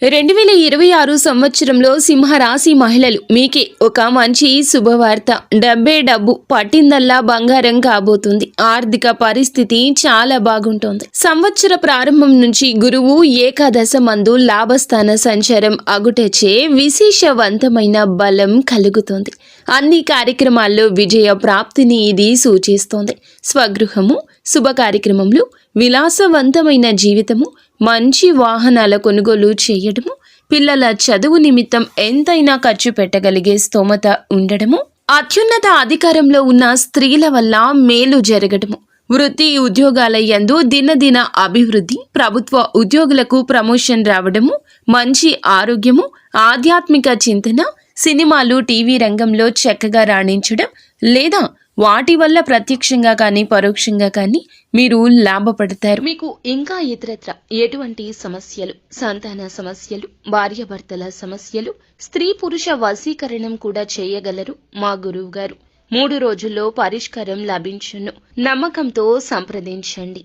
2026 సంవత్సరంలో సింహరాశి మహిళలు మీకే ఒక మంచి శుభవార్త. డబ్బు పట్టిందల్లా బంగారం కాబోతుంది. ఆర్థిక పరిస్థితి చాలా బాగుంటోంది. సంవత్సర ప్రారంభం నుంచి గురువు ఏకాదశ మందు లాభస్థాన సంచారం అగుటచే విశేషవంతమైన బలం కలుగుతుంది. అన్ని కార్యక్రమాల్లో విజయ ప్రాప్తిని ఇది సూచిస్తోంది. స్వగృహము, శుభ కార్యక్రమములు, విలాసవంతమైన జీవితము, మంచి వాహనాల కొనుగోలు చేయడము, పిల్లల చదువు నిమిత్తం ఎంతైనా ఖర్చు పెట్టగలిగే స్తోమత ఉండడము, అత్యున్నత అధికారంలో ఉన్న స్త్రీల వల్ల మేలు జరగడము, వృత్తి ఉద్యోగాల యందు దినదిన అభివృద్ధి, ప్రభుత్వ ఉద్యోగులకు ప్రమోషన్ రావడము, మంచి ఆరోగ్యము, ఆధ్యాత్మిక చింతన, సినిమాలు, టీవీ రంగంలో చక్కగా రాణించడం లేదా వాటి వల్ల ప్రత్యక్షంగా కానీ పరోక్షంగా కానీ మీరు లాభపడతారు. మీకు ఇంకా ఇతరత్ర ఎటువంటి సమస్యలు, సంతాన సమస్యలు, భార్యాభర్తల సమస్యలు, స్త్రీ పురుష వశీకరణం కూడా చేయగలరు మా గురువు గారు. 3 రోజుల్లో పరిష్కారం లభించును. నమ్మకంతో సంప్రదించండి.